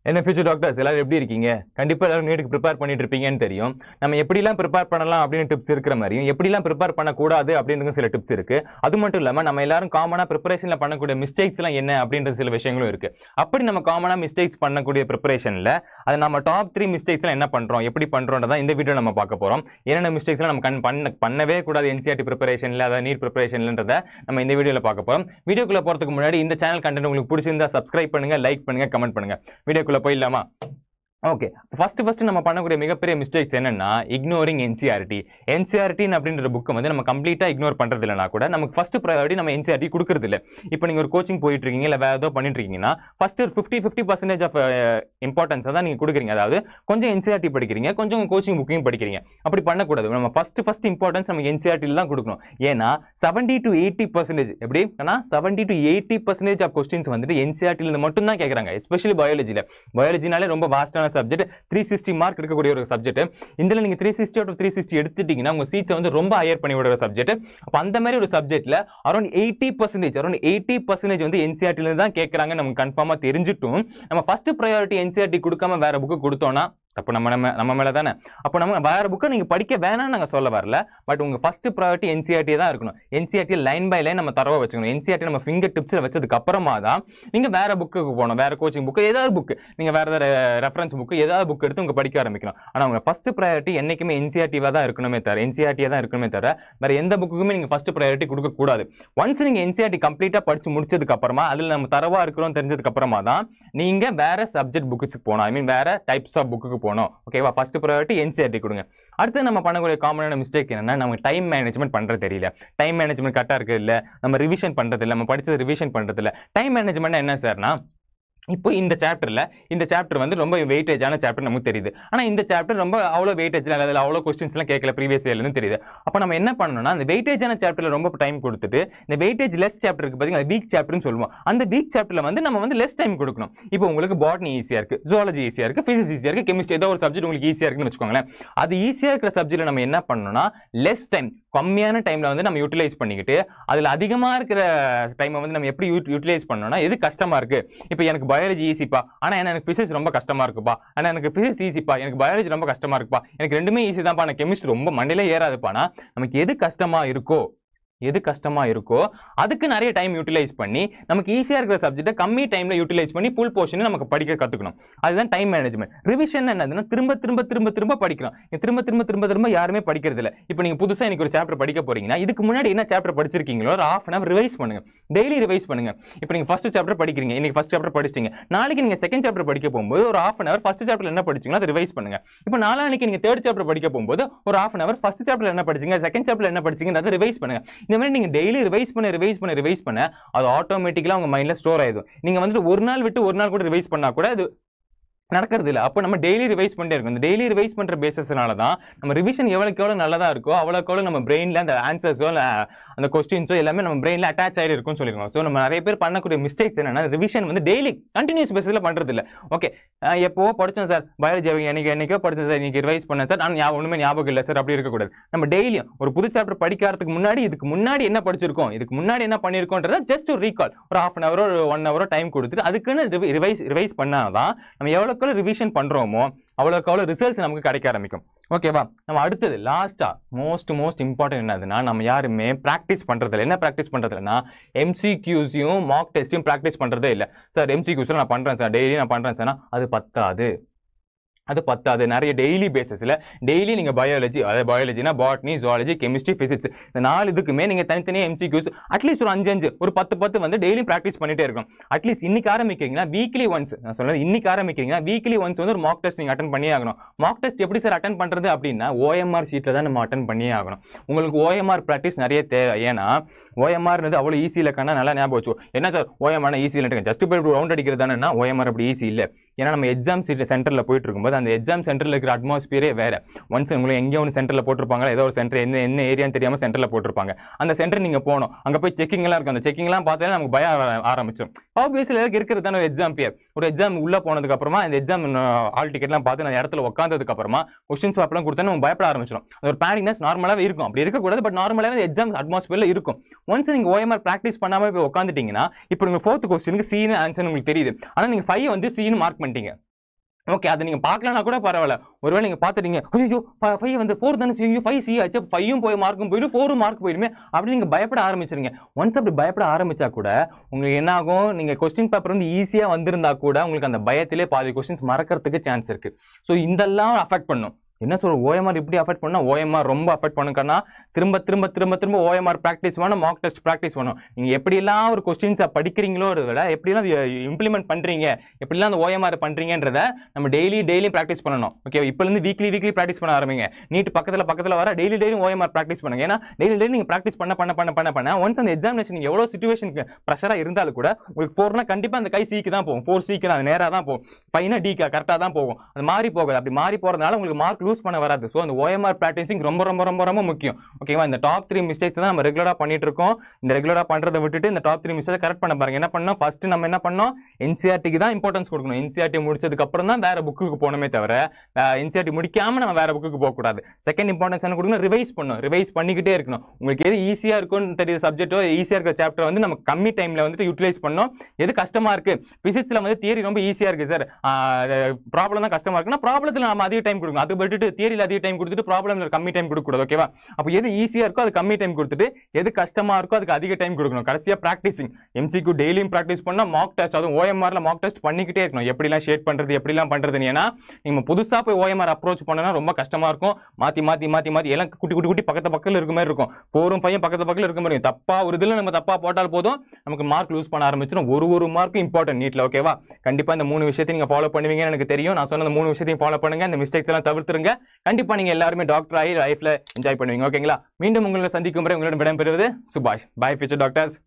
என்ன future doctors எல்லாரும் எப்படி இருக்கீங்க? கண்டிப்பாக எல்லாரும் நீட்டுக்கு ப்ரிப்பேர் பண்ணிட்டு இருப்பீங்கன்னு தெரியும். நம்ம எப்படிலாம் ப்ரிப்பேர் பண்ணலாம் அப்படின்னு டிப்ஸ் இருக்கிற மாதிரியும் எப்படிலாம் ப்ரிப்பேர் பண்ணக்கூடாது அப்படின்றது சில டிப்ஸ் இருக்கு. அது மட்டும் இல்லாமல் நம்ம எல்லாரும் காமனாக ப்ரிப்பரேஷனில் பண்ணக்கூடிய மிஸ்டேக்ஸ்லாம் என்ன அப்படின்றது சில விஷயங்களும் இருக்கு. அப்படி நம்ம காமனாக மிஸ்டேக்ஸ் பண்ணக்கூடிய ப்ரிப்பரேஷனில் அது நம்ம டாப் 3 மிஸ்டேக்ஸ்லாம் என்ன பண்ணுறோம், எப்படி பண்ணுறோன்றதான் இந்த வீடியோ நம்ம பார்க்க போகிறோம். என்னென்ன மிஸ்டேக்ஸ்லாம் நம்ம பண்ணவே கூடாது என்சிஆர்டி ப்ரிப்பரேஷனில், அதாவது நீட் ப்ரிப்பரேஷன்ன்றதை நம்ம இந்த வீடியோவில் பார்க்க போகிறோம். வீடியோக்குள்ளே போகிறதுக்கு முன்னாடி இந்த சேனல் கண்டென்ட் உங்களுக்கு பிடிச்சிருந்தா சப்ஸ்கிரைப் பண்ணுங்க, லைக் பண்ணுங்க, கமெண்ட் பண்ணுங்க. வீடியோக்குள்ள போயிடலாமா? ஓகே, ஃபர்ஸ்ட் நம்ம பண்ணக்கூடிய மிகப்பெரிய மிஸ்டேக்ஸ் என்னன்னா இக்னோரிங் என்சிஆர்டி. என்சிஆர்டி அப்படின்ற புக்கை வந்து நம்ம கம்ப்ளீட்டாக இக்னோர் பண்ணுறது இல்லைனா கூட நமக்கு ஃபர்ஸ்ட் ப்ரையாரிட்டி நம்ம என்சிஆர்டி கொடுக்குறது இல்லை. இப்போ நீங்கள் ஒரு கோச்சிங் போயிட்டு இருக்கீங்க, இல்லை வேறு ஏதோ பண்ணிட்டு இருக்கீங்கன்னா ஃபர்ஸ்ட் ஒரு 50% ஆஃப் இம்பார்ட்டன்ஸை தான் நீங்கள் கொடுக்குறீங்க. அதாவது கொஞ்சம் என்சிஆர்டி படிக்கிறீங்க, கொஞ்சம் கோச்சிங் புக்கையும் படிக்கிறீங்க. அப்படி பண்ணக்கூடாது. நம்ம ஃபர்ஸ்ட் இம்பார்ட்டன்ஸ் நம்ம என்சிஆர்டியில் தான் கொடுக்கணும். ஏன்னா 70 to 80% எப்படி ஏன்னா 70 to 80% ஆஃப் கொஸ்டின்ஸ் வந்துட்டு என்சிஆர்டியிலிருந்து மட்டும் தான் கேட்குறாங்க. எஸ்பெஷலி பயாலஜினாலே ரொம்ப வாஸ்டான சப்ஜெக்ட், 360 மார்க் எடுக்கக்கூடிய ஒரு சப்ஜெக்ட். இதுல நீங்க 360 out of 360 எடுத்துட்டீங்கன்னா உங்க சீட்ஸை வந்து ரொம்ப ஹையர் பண்ணி விடுற சப்ஜெக்ட். அப்ப அந்த மாதிரி ஒரு சப்ஜெக்ட்ல அரௌண்ட் 80% வந்து என்சிஆர்டில இருந்து தான் கேட்கறாங்க. நமக்கு கன்ஃபார்மா தெரிஞ்சிட்டும் நம்ம ஃபர்ஸ்ட் ப்ரையாரிட்டி என்சிஆர்டி கொடுக்காம வேற புக்கு கொடுத்தோம்னா அப்போ நம்ம மேலே தானே. அப்போ நம்ம வேற புக்கை நீங்கள் படிக்க வேணாம்னு நாங்கள் சொல்ல வரல. பட் உங்கள் ஃபர்ஸ்ட் ப்ரையாரிட்டி என்சிஆர்டி தான் இருக்கணும். என்சிஆர்டி லைன் பை லைன் நம்ம தரவா வச்சுக்கணும். என்சிஆர்டி நம்ம ஃபிங்கர் டிப்ஸில் வச்சதுக்கு அப்புறமா தான் நீங்கள் வேற புக்குக்கு போகணும். வேற கோச்சிங் புக்கு, ஏதாவது புக்கு, நீங்கள் வேற ஏதாவது ரெஃபரன்ஸ் புக்கு, ஏதாவது புக் எடுத்து உங்கள் படிக்க ஆரம்பிக்கணும். ஆனால் உங்கள் ஃபர்ஸ்ட் ப்ரையாரிட்டி என்றைக்குமே என்சிஆர்டிவாக தான் இருக்கணுமே தவிர, என்சிஆர்டியாக தான் இருக்கணுமே தவிர வேற எந்த புக்குக்குமே நீங்கள் ஃபர்ஸ்ட் ப்ரையாரிட்டி கொடுக்கக்கூடாது. ஒன்ஸ் நீங்கள் என்சிஆர்டி கம்ப்ளீட்டாக படிச்சு முடிச்சதுக்கு அப்புறமா அதில் நம்ம தரவா இருக்கிறோம் தெரிஞ்சதுக்கு அப்புறமா தான் நீங்கள் வேற சப்ஜெக்ட் புக்குக்கு போகணும். ஐ மீன் வேற டைப்ஸ் ஆஃப் புக்குக்கு போகணும். ஓகேவா? ஃபர்ஸ்ட் ப்ரையாரிட்டி என்சிஆர்டி கொடுங்க. அடுத்து நம்ம பண்ணக்கூடிய காமனான மிஸ்டேக் என்னன்னா நமக்கு டைம் மேனேஜ்மெண்ட் பண்றது தெரியல. டைம் மேனேஜ்மெண்ட் கரெக்டாக இருக்கு இல்லை, நம்ம ரிவிஷன் பண்றது இல்லை, நம்ம படிச்சது ரிவிஷன் பண்றது இல்லை. டைம் மேனேஜ்மெண்ட் என்ன சார்னா, இப்போ இந்த சாப்டர் வந்து ரொம்ப வெயிட்டேஜான சாப்டர் நமக்கு தெரியுது. ஆனால் இந்த சாப்டர் ரொம்ப அவ்வளோ வெயிட்டேஜ் அதில் அவ்வளோ கொஸ்டின்ஸ்லாம் கேட்கல ப்ரீவியஸ் இயர்லேருந்து தெரியுது. அப்போ நம்ம என்ன பண்ணணும்னா அந்த வெயிட்டேஜான சாப்டரில் ரொம்ப டைம் கொடுத்துட்டு இந்த வெயிட்டேஜ் லெஸ் சாப்டர் இருக்கு பார்த்தீங்கன்னா வீக் சாப்டர்னு சொல்லுவோம். அந்த வீக் சாப்டரில் வந்து நம்ம வந்து லெஸ் டைம் கொடுக்கணும். இப்போ உங்களுக்கு பாட்னி ஈஸியாக இருக்குது, ஜுவாலஜி ஈஸியாக இருக்குது, ஃபிசிக்ஸ் ஈஸியாக இருக்குது, கெமிஸ்ட்ரி ஏதோ ஒரு சப்ஜெக்ட் உங்களுக்கு ஈஸியாக இருக்குன்னு வச்சுக்கோங்களேன். அது ஈஸியாக இருக்கிற சப்ஜெக்ட்டில் நம்ம என்ன பண்ணணும்னா லெஸ் டைம், கம்மியான டைமில் வந்து நம்ம யூட்டிலைஸ் பண்ணிக்கிட்டு அதில் அதிகமாக இருக்கிற டைமை வந்து நம்ம எப்படி யூட்டிலைஸ் பண்ணணும்னா எது கஷ்டமாக இருக்குது. இப்போ எனக்கு பயாலஜி ஈஸிப்பா, ஆனால் எனக்கு ஃபிசிக்ஸ் ரொம்ப கஷ்டமாக இருக்குப்பா, ஆனால் எனக்கு ஃபிசிக்ஸ் ஈஸிப்பா, எனக்கு பயாலஜி ரொம்ப கஷ்டமாக இருக்குப்பா, எனக்கு ரெண்டுமே ஈஸி தான்ப்பா, எனக்கு கெமிஸ்ட்ரி ரொம்ப மண்ணிலே ஏறாதுப்பானா நமக்கு எது கஷ்டமாக இருக்கோ அதுக்கு நிறைய டைம் யூட்டிலைஸ் பண்ணி நமக்கு ஈஸியாக இருக்கிற சப்ஜெக்ட்டை கம்மி டைமில் யூட்டிலைஸ் பண்ணி ஃபுல் போர்ஷனை நமக்கு படிக்க கற்றுக்கணும். அதுதான் டைம் மேனேஜ்மெண்ட். ரிவிஷன் என்னதுன்னா திரும்ப படிக்கிறோம். திரும்ப யாருமே படிக்கிறது இல்லை. இப்போ நீங்கள் புதுசாக எனக்கு ஒரு சாப்டர் படிக்க போறீங்கன்னா இதுக்கு முன்னாடி என்ன சாப்டர் படிச்சிருக்கீங்களோ ஒரு ½ hour ரிவைஸ் பண்ணுங்க, டெய்லி ரிவைஸ் பண்ணுங்க. இப்போ நீங்கள் ஃபர்ஸ்ட் சாப்டர் படிக்கிறீங்க, இன்னைக்கு ஃபர்ஸ்ட் சாப்டர் படிச்சிட்டீங்க, நாளைக்கு நீங்கள் செகண்ட் சாப்டர் படிக்க போகும்போது ஒரு ½ hour ஃபர்ஸ்ட் சாப்டர் என்ன படிச்சீங்களோ அதை ரிவைஸ் பண்ணுங்க. இப்போ நாளைக்கு நீங்கள் தேர்ட் சாப்டர் படிக்க போகும்போது ஒரு ½ hour ஃபர்ஸ்ட் சாப்டர் என்ன படிச்சீங்க, செகண்ட் சாப்டர் என்ன படிச்சீங்க அதை ரிவைஸ் பண்ணுங்க. இந்த மாதிரி நீங்க டெய்லி ரிவைஸ் பண்ண அது ஆட்டோமேட்டிக்கலா உங்க மைண்ட்ல ஸ்டோர் ஆயிடும். நீங்க வந்து ஒரு நாள் விட்டு ஒரு நாள் கூட ரிவைஸ் பண்ணா கூட அது நடக்கிறது இல்லை. அப்போ நம்ம டெய்லி ரிவைஸ் பண்ணிட்டே இருக்கோம். இந்த டெய்லி ரிவைஸ் பண்ணுற பேசஸ்னால தான் நம்ம ரிவிஷன் எவ்வளோக்கு எவ்வளோ நல்லதாக இருக்கோ அவ்வளோக்கு எவ்வளோ நம்ம பிரெயினில் அந்த ஆன்சர்ஸோ இல்லை அந்த கொஸ்டின்ஸோ எல்லாமே நம்ம பிரெயினில் அட்டாச் ஆகி இருக்கும்னு சொல்லியிருக்கோம். ஸோ நம்ம நிறைய பேர் பண்ணக்கூடிய மிஸ்டேக்ஸ் என்னன்னா ரிவிஷன் வந்து டெய்லி கண்டினியூஸ் பேஸில் பண்ணுறது இல்லை. ஓகே, எப்போ படித்தோம் சார் பயாலஜி, என்னைக்கோ படித்தேன் சார், இன்னைக்கு ரிவைஸ் பண்ணேன் சார், நான் ஒன்றுமே ஞாபகம் இல்லை சார், அப்படி இருக்கக்கூடாது. நம்ம டெய்லியும் ஒரு புது சாப்டர் படிக்கிறதுக்கு முன்னாடி இதுக்கு முன்னாடி என்ன படிச்சிருக்கோம், இதுக்கு முன்னாடி என்ன பண்ணியிருக்கோன்றத ஜஸ்ட் ஒரு ரீகால் ஒரு ½ hour ஒரு 1 hour டைம் கொடுத்துட்டு அதுக்குன்னு ரிவைஸ் பண்ணாதான் நம்ம எவ்வளோக்கு ரிவிஷன் பண்ணுறோம் அவ்வளோக்கு அவ்வளோ ரிசல்ட்ஸ் நமக்கு கிடைக்க ஆரம்பிக்கும். ஓகேவா? நம்ம அடுத்தது லாஸ்டா மோஸ்ட் இம்பார்ட்டன்ட் என்னதுன்னா நம்ம யாருமே ப்ராக்டிஸ் பண்றதில்லை. என்ன ப்ராக்டிஸ் பண்றதுலன்னா MCQஸையும் மார்க் டெஸ்ட்டையும் ப்ராக்டிஸ் பண்றதே இல்லை. சார் MCQஸ் நான் பண்றேன் சார், டெய்லி நான் பண்றேன் சார், அது பத்தாது. நிறைய டெய்லி பேசிஸில் டெய்லி நீங்கள் பயாலஜினா பாட்னி, ஜுவாலஜி, கெமிஸ்ட்ரி, ஃபிசிக்ஸ் இந்த 4 இதுக்குமே நீங்கள் தனித்தனியாக MCQஸ் அட்லீஸ்ட் ஒரு 5 ஒரு 10 வந்து டெய்லி ப்ராக்டிஸ் பண்ணிட்டே இருக்கும். அட்லீஸ்ட் இன்னைக்கு ஆரம்பிக்கிறீங்கன்னா வீக்லி ஒன்ஸ், நான் சொல்றது இன்னைக்கு ஆரம்பிக்கிறீங்கன்னா வீக்லி ஒன்ஸ் வந்து ஒரு மார்க் டெஸ்ட் நீங்கள் அட்டன் பண்ணியே ஆகணும். மார்க் டெஸ்ட் எப்படி சார் அட்டன் பண்ணுறது அப்படின்னா OMR ஷீட்டில் தான் நம்ம அட்டன் பண்ணியே ஆகணும். உங்களுக்கு OMR ப்ராக்டிஸ் நிறைய தேவை. ஏன்னா OMRன்றது அவ்வளோ ஈஸி இல்லைக்கான நல்லா ஞாபகம் வச்சு. என்ன சார் OMR ஈஸி இல்லை, ஜஸ்ட் போய் ரவுண்ட் அடிக்கிறது தானே. OMR அப்படி ஈஸி இல்லை. ஏன்னா நம்ம எக்ஸாம் சென்டரில் போயிட்டு இருக்கும்போது அந்த எக்ஸாம் சென்டரில் இருக்கிற அட்மாஸ்பியரே வேற. ஒன்ஸ் உங்களுக்கு எங்கேயோ ஒன்று சென்டரில் போட்டிருப்பாங்க, ஏதோ ஒரு சென்டர் என்ன ஏரியான்னு தெரியாமல் சென்டரில் போட்டிருப்பாங்க. அந்த சென்டர் நீங்கள் போகணும், அங்கே போய் செக்கிங்லாம் இருக்கும். அந்த செக்கிங்லாம் பார்த்தாலே நமக்கு பயம் ஆரம்பிச்சிடும். ஆப்வியஸ்லி இருக்கிறது தானே ஒரு எக்ஸாம் ஃபியர். ஒரு எக்ஸாம் உள்ளே போனதுக்கு அப்புறமா இந்த எக்ஸாம் ஹால் டிக்கெட்லாம் பார்த்து அந்த இடத்துல உட்காந்ததுக்கு அப்புறமா கொஸ்டின்ஸ் பேப்பர்லாம் கொடுத்தா நம்ம பயப்பட ஆரம்பிச்சிடும். அது ஒரு பேனிக்னஸ் நார்மலாகவே இருக்கும். அப்படி இருக்கக்கூடாது, பட் நார்மலாகவே எக்ஸாம் அட்மாஸ்பியரில் இருக்கும். ஒன்ஸ் நீங்கள் OMR ப்ராக்டிஸ் பண்ணாமல் போய் உட்காந்துட்டீங்கன்னா இப்போ நீங்கள் 4th கொஸ்டினுக்கு சீனு ஆன்சர் உங்களுக்கு தெரியுது, ஆனால் நீங்கள் 5 வந்து சீனு மார்க் பண்ணிட்டீங்க. ஓகே, அதை நீங்க பார்க்கலனா கூட பரவாயில்ல. ஒருவேளை நீங்க பார்த்துட்டீங்க, ஐயோ 5 வந்து 4 தானே, ஐயோ 5 சி ஆச்சு, 5ம் போய் மார்க்கும் போயிடும், 4ம் மார்க் போயிடுமே அப்படின்னு நீங்க பயப்பட ஆரம்பிச்சிருங்க. ஒன்ஸ் அப்படி பயப்பட ஆரம்பிச்சா கூட உங்களுக்கு என்ன ஆகும், நீங்க கொஸ்டின் பேப்பர் வந்து ஈஸியா வந்திருந்தா கூட உங்களுக்கு அந்த பயத்திலே பாதி கொஸ்டின்ஸ் மறக்கிறதுக்கு சான்ஸ் இருக்கு. ஸோ இதெல்லாம் அஃபெக்ட் பண்ணும். என்ன சொல்ற, ஓஎம்ஆர் இப்படி அஃபெக்ட் பண்ணா, ஓஎம்ஆர் ரொம்ப அஃபெக்ட் பண்ணுங்கன்னா திரும்ப திரும்ப திரும்ப திரும்ப ஓஎம்ஆர் ப்ராக்டிஸ் வேணும், மார்க் டெஸ்ட் ப்ராக்டிஸ் வேணும். நீங்க எப்படிலாம் ஒரு கொஸ்டின்ஸை படிக்கிறீங்களோ விட எப்படிலாம் இம்ப்ளிமெண்ட் பண்றீங்க, எப்படிலாம் அந்த ஓஎம்ஆர் பண்றீங்கன்றத நம்ம டெய்லி ப்ராக்டிஸ் பண்ணணும். ஓகே, இப்போ இருந்து வீக்லி ப்ராக்டிஸ் பண்ண ஆரம்பிங்க. நீட் பக்கத்துல வர டெய்லி ஓஎம்ஆர் ப்ராக்டிஸ் பண்ணுங்க. ஏன்னா டெய்லி நீங்க ப்ராக்டிஸ் பண்ண ஒன்ஸ் அந்த எக்ஸாமினேஷன் நீங்க எவ்வளவு சிச்சுவேஷனுக்கு ப்ரெஷரா இருந்தாலும் கூட உங்களுக்கு 4னா கண்டிப்பா அந்த கை சிக்கு தான் போகும், 4 சிக்கு தான், நேரா தான் போகும். 5னா டி கரெக்டா தான் போகும். அது மாறி போகாது. அப்படி மாறி போறதுனால உங்களுக்கு மார்க் லூஸ் பண்ண வராது. ஸோ அந்த ஓஎம்ஆர் ப்ராக்டிசிங் ரொம்ப ரொம்ப ரொம்ப ரொம்ப முக்கியம். ஓகேவா, இந்த டாப் 3 மிஸ்டேக்ஸ் தான் நம்ம ரெகுலரா பண்ணிட்டு இருக்கோம். இந்த ரெகுலரா பண்றதை விட்டுட்டு இந்த டாப் 3 மிஸ்டேக்ஸ் கரெக்ட் பண்ண பாருங்க. என்ன பண்ணோம், ஃபர்ஸ்ட் நம்ம என்ன பண்ணோம், என்சிஆர்டிக்கு தான் இம்பார்ட்டன்ஸ் கொடுக்கணும். என்சிஆர்டி முடிச்சதுக்கு அப்புறம் தான் வேற புக்குக்கு போகணுமே தவிர என்சிஆர்டி முடிக்காம நம்ம வேற புக்குக்கு போக கூடாது. செகண்ட் இம்பார்ட்டன்ஸ் என்ன கொடுக்கணும், ரிவைஸ் பண்ணணும். ரிவைஸ் பண்ணிக்கிட்டே இருக்கணும். உங்களுக்கு எது ஈஸியா இருக்கும்னு தெரியுற சப்ஜெக்ட்டோ ஈஸியா இருக்கிற சாப்டர் வந்து நம்ம கம்மி டைம்ல வந்துட்டு யூட்டிலைஸ் பண்ணணும். எது கஷ்டமா இருக்கு, பிசிக்ஸ்ல வந்து தியரி ரொம்ப ஈஸியா இருக்கு சார், ப்ராப்ளம் தான் கஷ்டமா இருக்குன்னா ப்ராப்ளத்துல நம்ம அதிக டைம் கொடுக்கணும். அது விட்டுட்டு தியரியில் அதிக டைம் கொடுத்துட்டு ப்ராப்ளம்ல கம்மி டைம் கொடுக்க கூடாது. ஓகேவா, அப்போ எது ஈஸியா இருக்கோ அது கம்மி டைம் கொடுத்துட்டு எது கஷ்டமா இருக்கோ அதுக்கு அதிக டைம் கொடுக்கணும். கடைசியா பிராக்டிசிங், எம்சிக்யூ டெய்லியும் பிராக்டிஸ் பண்ணா, மார்க் டெஸ்ட் அதுவும் ஓஎம்ஆர்ல மார்க் டெஸ்ட் பண்ணிக்கிட்டே இருக்கணும். எப்படிலாம் ஷேட் பண்றது, எப்படிலாம் பண்றது. ஏன்னா நீங்க புதுசா போய் ஓஎம்ஆர் அப்ரோச் பண்ணனா ரொம்ப கஷ்டமா இருக்கும். மாத்தி எல்லாம் குட்டி பக்கத்துல இருக்க மாதிரி இருக்கும். 4ம் 5ம் பக்கத்துல இருக்க மாதிரி தப்பா ஒரு இதுல நம்ம தப்பா போட்டால் போதும் நமக்கு மார்க் லூஸ் பண்ண ஆரம்பிச்சிடும். ஒரு மார்க்கும் இம்பார்ட்டன்ட் நீட்ல. ஓகேவா, கண்டிப்பா இந்த 3 விஷயத்தை நீங்க ஃபாலோ பண்ணுவீங்கன்னு எனக்கு தெரியும். நான் சொன்ன 3 விஷயத்தையும் ஃபாலோ பண்ணுங்க. இந்த மிஸ்டேக்ஸ் எல்லாம் தவிர்த்துருங்க. கண்டிப்பா நீங்க எல்லாருமே டாக்டர் ஆகி லைஃப்ல என்ஜாய் பண்ணுவீங்க. ஓகேங்களா, மீண்டும் உங்களை சந்திக்கும் வரை உங்களிடம் விடைபெறுவது சுபாஷ். Bye future doctors.